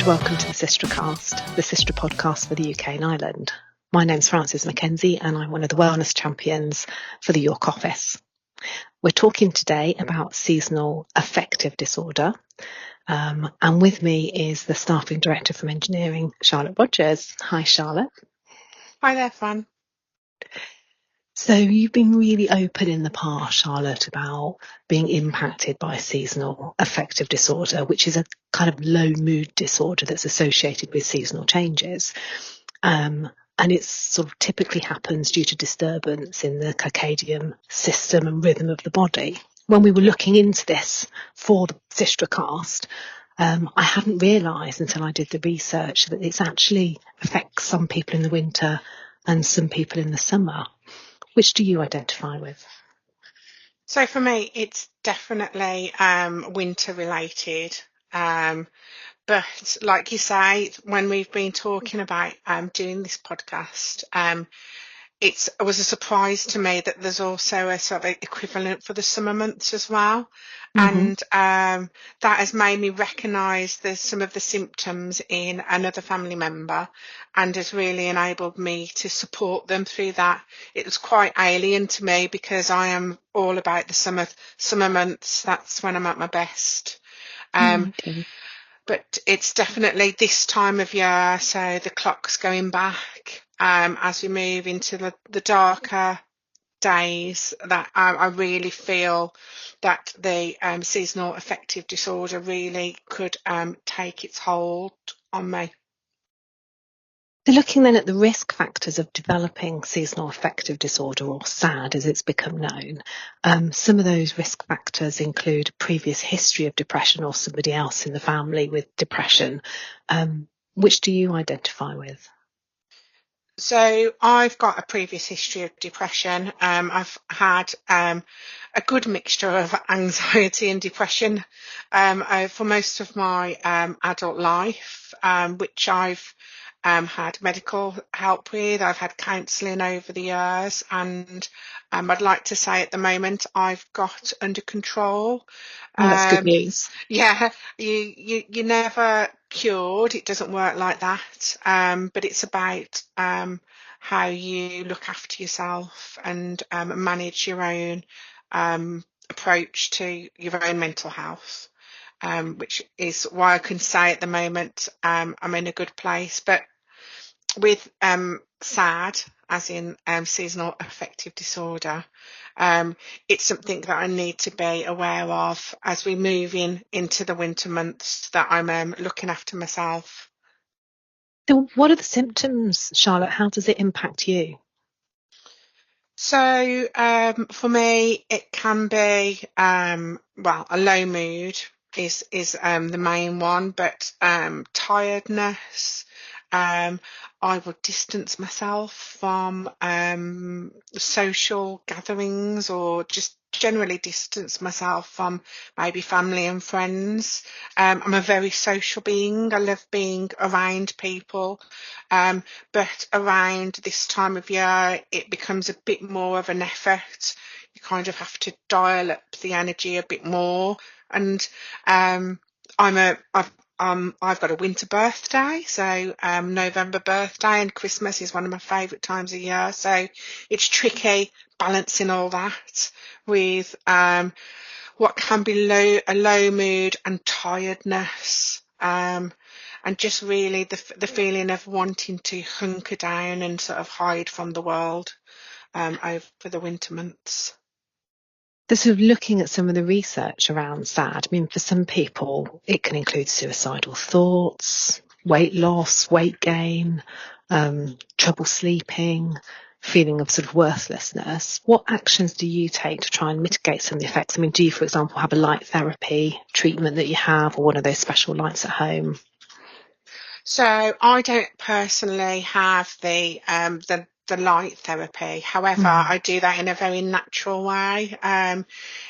welcome to the SYSTRAcast, the SYSTRA podcast for the UK and Ireland. My name's Fran MacKenzie and I'm one of the wellness champions for the York office. We're talking today about seasonal affective disorder, and with me is the staffing director from engineering, Charlotte Rogers. Hi, Charlotte. Hi there, Fran. So you've been really open in the past, Charlotte, about being impacted by seasonal affective disorder, which is a kind of low mood disorder that's associated with seasonal changes. And it sort of typically happens due to disturbance in the circadian system and rhythm of the body. When we were looking into this for the SYSTRAcast, I hadn't realised until I did the research that it actually affects some people in the winter and some people in the summer. Which do you identify with? So for me, it's definitely winter related. But like you say, when we've been talking about doing this podcast, it was a surprise to me that there's also a sort of equivalent for the summer months as well. Mm-hmm. And that has made me recognise some of the symptoms in another family member and has really enabled me to support them through that. It was quite alien to me because I am all about the summer months. That's when I'm at my best. Okay. But it's definitely this time of year, so the clock's going back as we move into the darker days, that I really feel that the seasonal affective disorder really could take its hold on me. So looking then at the risk factors of developing seasonal affective disorder, or SAD as it's become known, some of those risk factors include a previous history of depression or somebody else in the family with depression. Which do you identify with? So I've got a previous history of depression. I've had a good mixture of anxiety and depression for most of my adult life, which I've had medical help with. I've had counselling over the years, and I'd like to say at the moment I've got under control. Oh, that's good news. Yeah, you're never cured. It doesn't work like that. But it's about how you look after yourself and manage your own approach to your own mental health, which is why I can say at the moment I'm in a good place. But with SAD, as in seasonal affective disorder, it's something that I need to be aware of as we move into the winter months, that I'm looking after myself. So what are the symptoms, Charlotte? How does it impact you? So for me, it can be, a low mood is the main one, but tiredness. I would distance myself from social gatherings, or just generally distance myself from maybe family and friends. I'm a very social being. I love being around people. But around this time of year, it becomes a bit more of an effort. You kind of have to dial up the energy a bit more. And I've got a winter birthday, so November birthday, and Christmas is one of my favourite times of year. So it's tricky balancing all that with what can be a low mood and tiredness, and just really the feeling of wanting to hunker down and sort of hide from the world over the winter months. So sort of looking at some of the research around SAD, I mean, for some people, it can include suicidal thoughts, weight loss, weight gain, trouble sleeping, feeling of sort of worthlessness. What actions do you take to try and mitigate some of the effects? I mean, do you, for example, have a light therapy treatment that you have, or one of those special lights at home? So I don't personally have the the light therapy. However, I do that in a very natural way.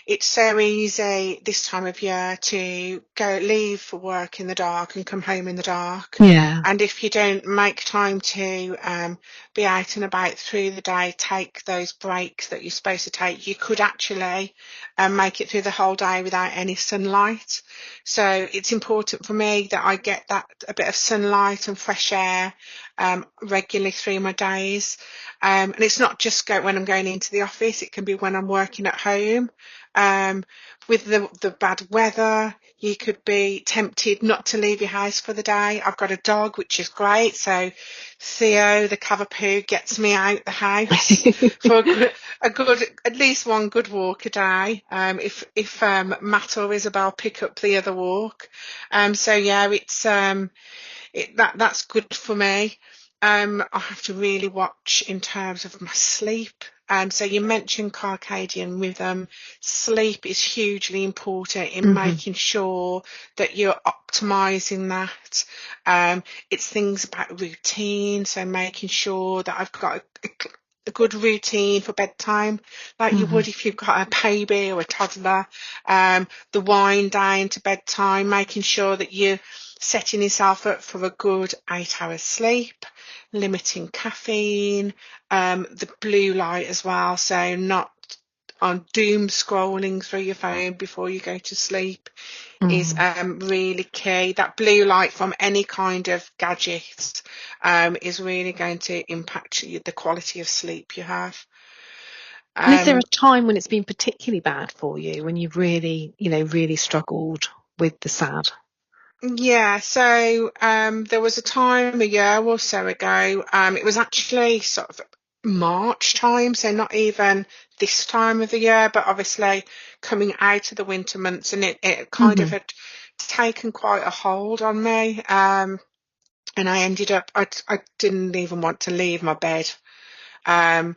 It's so easy this time of year to leave for work in the dark and come home in the dark. Yeah. And if you don't make time to be out and about through the day, take those breaks that you're supposed to take, you could actually make it through the whole day without any sunlight. So it's important for me that I get that a bit of sunlight and fresh air regularly through my days. And it's not just when I'm going into the office, it can be when I'm working at home. With the bad weather, you could be tempted not to leave your house for the day. I've got a dog, which is great. So Theo, the Cavapoo, gets me out the house for a good, at least one good walk a day. If Matt or Isabel pick up the other walk. So yeah, that's good for me. I have to really watch in terms of my sleep. So you mentioned circadian rhythm. Sleep is hugely important in making sure that you're optimizing that. It's things about routine, so making sure that I've got a good routine for bedtime, like you would if you've got a baby or a toddler. The wind down to bedtime, making sure that you're setting yourself up for a good 8 hours sleep, limiting caffeine, the blue light as well, so not on doom scrolling through your phone before you go to sleep is really key. That blue light from any kind of gadget is really going to impact the quality of sleep you have. And is there a time when it's been particularly bad for you, when you've really, really struggled with the SAD? Yeah, so there was a time a year or so ago, it was actually sort of March time, so not even this time of the year, but obviously coming out of the winter months, and it kind of had taken quite a hold on me. And I ended up, I didn't even want to leave my bed. And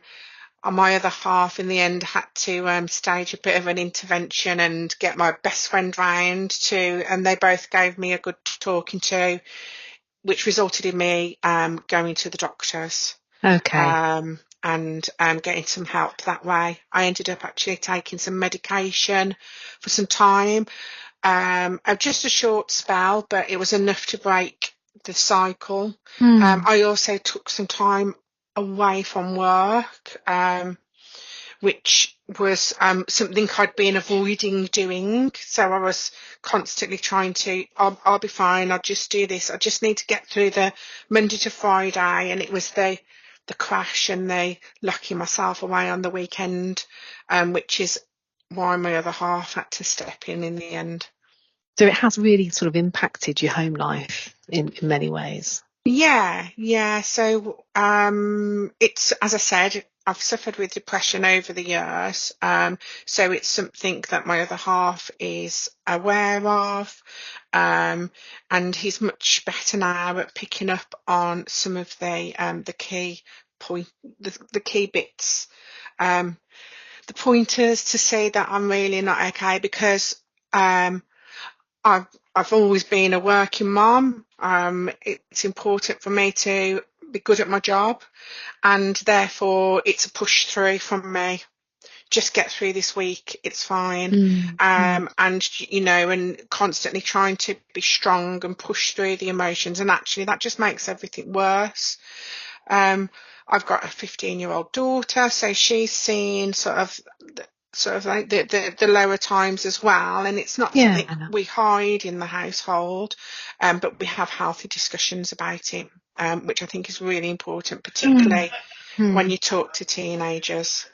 my other half in the end had to stage a bit of an intervention and get my best friend round and they both gave me a good talking to, which resulted in me going to the doctors. Okay. And getting some help that way. I ended up actually taking some medication for some time, just a short spell, but it was enough to break the cycle. I also took some time away from work, which was something I'd been avoiding doing. So I was constantly trying to, I'll be fine, I'll just do this. I just need to get through the Monday to Friday. And it was the crash and the locking myself away on the weekend, which is why my other half had to step in the end. So it has really sort of impacted your home life in many ways. Yeah. So it's, as I said, I've suffered with depression over the years. So it's something that my other half is aware of. And he's much better now at picking up on some of the key the key bits, the pointers to say that I'm really not okay, because I've always been a working mom. It's important for me to be good at my job, and therefore it's a push through from me. Just get through this week, it's fine. And and constantly trying to be strong and push through the emotions, and actually that just makes everything worse. I've got a 15-year-old daughter, so she's seen sort of like the lower times as well, and it's not something we hide in the household, but we have healthy discussions about it, which I think is really important, particularly when you talk to teenagers.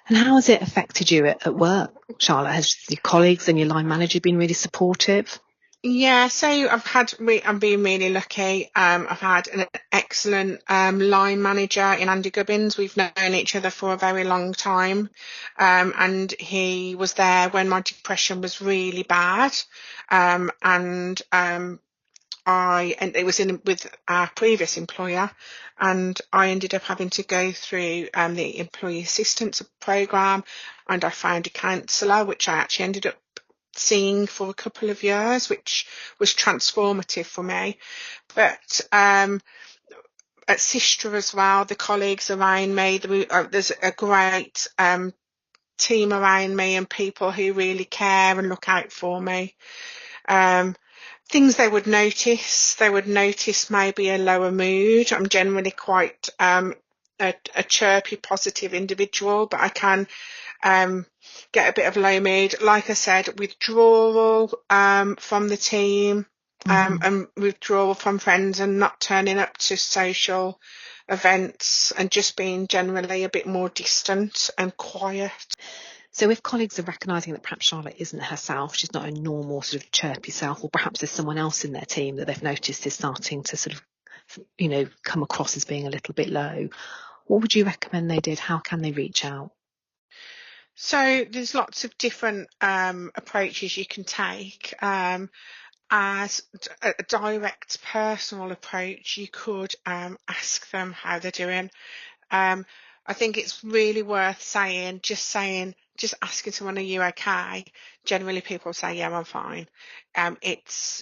And how has it affected you at work, Charlotte? Has your colleagues and your line manager been really supportive? Yeah, so I'm being really lucky. I've had an excellent line manager in Andy Gubbins. We've known each other for a very long time, and he was there when my depression was really bad, and it was with our previous employer, and I ended up having to go through the employee assistance program, and I found a counsellor, which I actually ended up seeing for a couple of years, which was transformative for me. But at SYSTRA as well, the colleagues around me, there's a great team around me and people who really care and look out for me. Things they would notice maybe a lower mood. I'm generally quite a chirpy, positive individual, but I can get a bit of low mood. Like I said, withdrawal from the team, and withdrawal from friends and not turning up to social events and just being generally a bit more distant and quiet. So if colleagues are recognising that perhaps Charlotte isn't herself, she's not a normal sort of chirpy self, or perhaps there's someone else in their team that they've noticed is starting to sort of, come across as being a little bit low, what would you recommend they did? How can they reach out? So there's lots of different approaches you can take. As a direct personal approach, you could ask them how they're doing. I think it's really worth just asking someone, are you okay? Generally people say, yeah, I'm fine.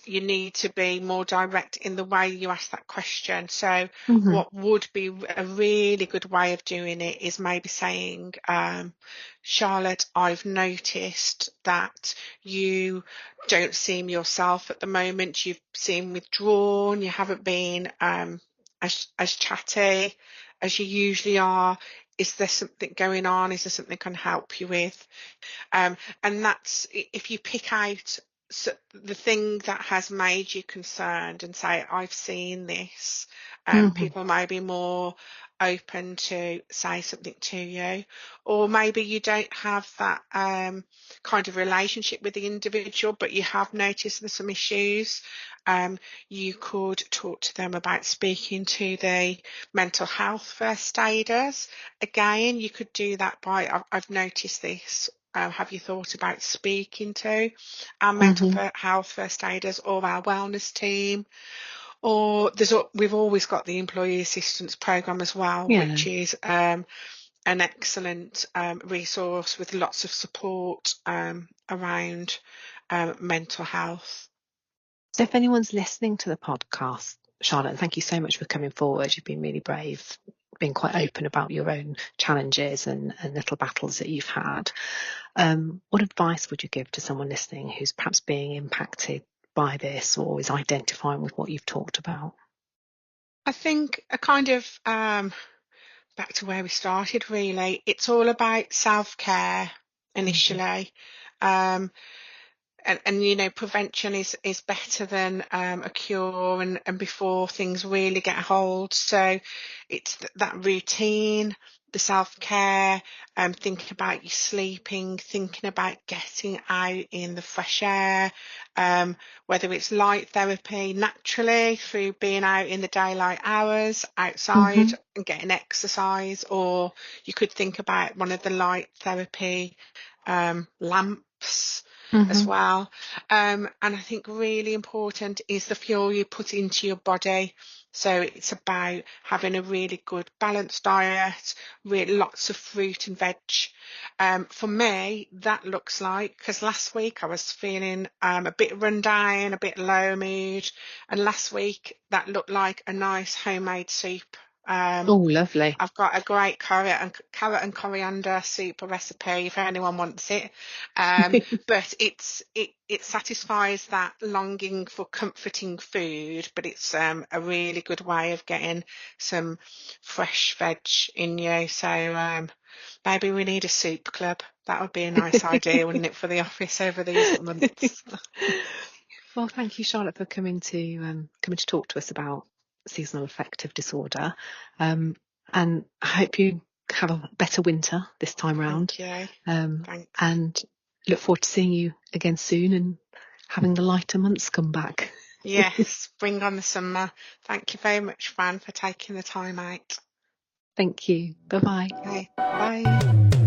You need to be more direct in the way you ask that question. So what would be a really good way of doing it is maybe saying, Charlotte, I've noticed that you don't seem yourself at the moment. You've seemed withdrawn. You haven't been as chatty as you usually are. Is there something going on? Is there something I can help you with? And that's, if you pick out the thing that has made you concerned and say, I've seen this, people may be more open to say something to you. Or maybe you don't have that kind of relationship with the individual, but you have noticed there's some issues. You could talk to them about speaking to the mental health first aiders. Again, you could do that by, I've noticed this. Have you thought about speaking to our mental health first aiders or our wellness team? Or we've always got the employee assistance program as well, which is an excellent resource with lots of support around mental health. So if anyone's listening to the podcast, Charlotte, thank you so much for coming forward. You've been really brave, being quite open about your own challenges and little battles that you've had. What advice would you give to someone listening who's perhaps being impacted by this or is identifying with what you've talked about? I think a kind of back to where we started, really. It's all about self-care initially. And prevention is better than a cure, and before things really get hold. So it's that routine, the self-care, thinking about your sleeping, thinking about getting out in the fresh air, whether it's light therapy naturally through being out in the daylight hours outside and getting exercise, or you could think about one of the light therapy lamps as well. And I think really important is the fuel you put into your body. So it's about having a really good balanced diet, lots of fruit and veg. For me, that looks like, because last week I was feeling a bit run down, a bit low mood, and last week that looked like a nice homemade soup. Oh, lovely. I've got a great carrot and coriander soup recipe if anyone wants it. But it satisfies that longing for comforting food, but it's a really good way of getting some fresh veg in you. So maybe we need a soup club. That would be a nice idea, wouldn't it, for the office over these months? Well, thank you, Charlotte, for coming to talk to us about seasonal affective disorder. And I hope you have a better winter this time round. Thank you. Thanks. And look forward to seeing you again soon and having the lighter months come back. Yes, bring on the summer. Thank you very much, Fran, for taking the time out. Thank you. Bye-bye. Okay, bye.